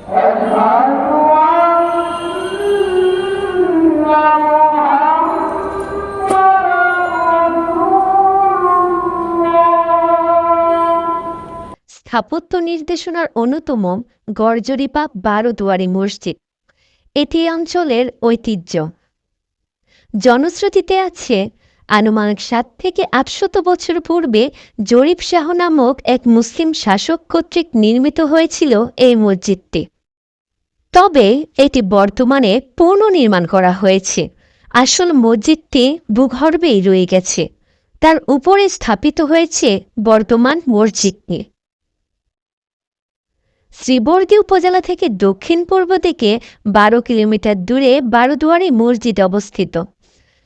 স্থাপত্য নির্দেশনার অন্যতম গড়জরিপা 12 দুয়ারি মসজিদ। এটি অঞ্চলের ঐতিহ্য। জনশ্রুতিতে আছে আনুমানিক 7 থেকে 800 বছর পূর্বে জরিপ শাহ নামক এক মুসলিম শাসক কর্তৃক নির্মিত হয়েছিল এই মসজিদটি। তবে এটি বর্তমানে পুনর্নির্মাণ করা হয়েছে। আসল মসজিদটি ভূগর্ভেই রয়ে গেছে, তার উপরে স্থাপিত হয়েছে বর্তমান মসজিদটি। শ্রীবর্দী উপজেলা থেকে দক্ষিণ পূর্ব দিকে 12 কিলোমিটার দূরে 12 দুয়ারি মসজিদ অবস্থিত।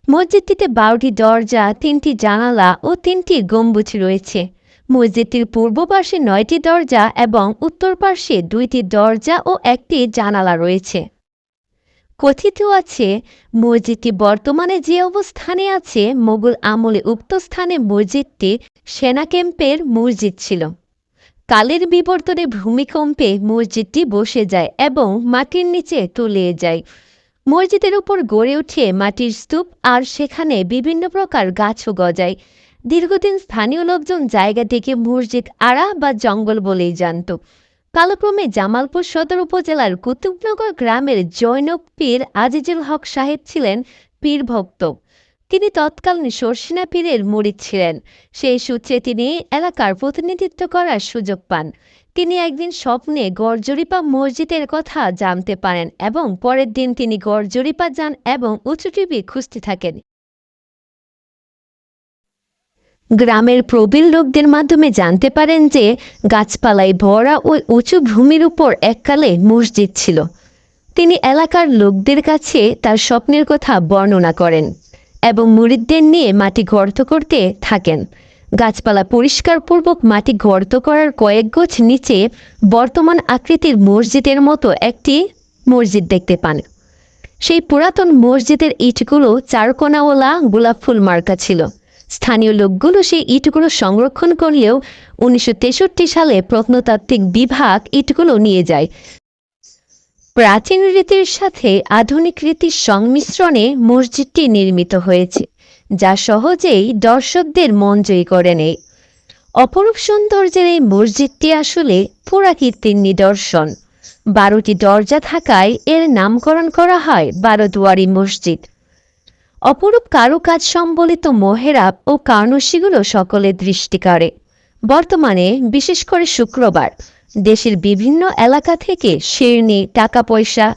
মসজিদটিতে 12টি দরজা, 3টি জানালা ও 3টি গম্বুজ রয়েছে। মসজিদটির পূর্ব পাশে 9টি দরজা এবং উত্তর পাশে 2টি দরজা ও 1টি জানালা রয়েছে। কথিত আছে মসজিদটি বর্তমানে যে অবস্থানে আছে, মোগল আমলে উক্ত স্থানে মসজিদটি সেনা ক্যাম্পের মসজিদ ছিল। কালের বিবর্তনে ভূমিকম্পে মসজিদটি বসে যায় এবং মাটির নিচে তলিয়ে যায়। মসজিদের উপর গড়ে ওঠে মাটির স্তূপ, আর সেখানে বিভিন্ন প্রকার গাছও গজায়। দীর্ঘদিন স্থানীয় লোকজন জায়গাটিকে মসজিদ আড়া বা জঙ্গল বলেই জানত। কালক্রমে জামালপুর সদর উপজেলার কুতুবনগর গ্রামের জৈনক পীর আজিজুল হক সাহেব ছিলেন পীর ভক্ত। তিনি তৎকালীন সরসিনা পীরের মুরিদ ছিলেন। সেই সূত্রে তিনি এলাকার প্রতিনিধিত্ব করার সুযোগ পান। তিনি একদিন স্বপ্নে গড়জরিপা মসজিদের কথা জানতে পারেন এবং পরের দিন তিনি গড়জরিপা যান এবং উঁচু টিভি খুঁজতে থাকেন। গ্রামের প্রবীণ লোকদের মাধ্যমে জানতে পারেন যে গাছপালায় ভরা ওই উঁচু ভূমির উপর এককালে মসজিদ ছিল। তিনি এলাকার লোকদের কাছে তার স্বপ্নের কথা বর্ণনা করেন এবং মুরিদদের নিয়ে মাটি গর্ত করতে থাকেন। গাছপালা পরিষ্কারপূর্বক মাটি গর্ত করার কয়েক গজ নিচে বর্তমান আকৃতির মসজিদের মতো একটি মসজিদ দেখতে পান। সেই পুরাতন মসজিদের ইটগুলো চারকোনাওয়ালা গোলাপ ফুল মার্কা ছিল। স্থানীয় লোকগুলো সেই ইটগুলো সংরক্ষণ করলেও 1963 সালে প্রত্নতাত্ত্বিক বিভাগ ইটগুলো নিয়ে যায়। প্রাচীন রীতির সাথে আধুনিক রীতির সংমিশ্রণে মসজিদটি নির্মিত হয়েছে, যা সহজেই দর্শকদের মন জয় করে নেয়। অপরূপ সৌন্দর্যের এই মসজিদটি আসলে পুরাকীর্তির নিদর্শন। 12টি দরজা থাকায় এর নামকরণ করা হয় 12 দুয়ারি মসজিদ। অপরূপ কারুকাজ সম্বলিত মোহেরাব ও কার্নশিগুলো সকলের দৃষ্টি কাড়ে। বর্তমানে বিশেষ করে শুক্রবার দেশের বিভিন্ন এলাকা থেকে শিরনি, টাকা পয়সা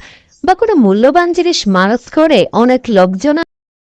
বা কোনো মূল্যবান জিনিস মানত করে অনেক লোকজন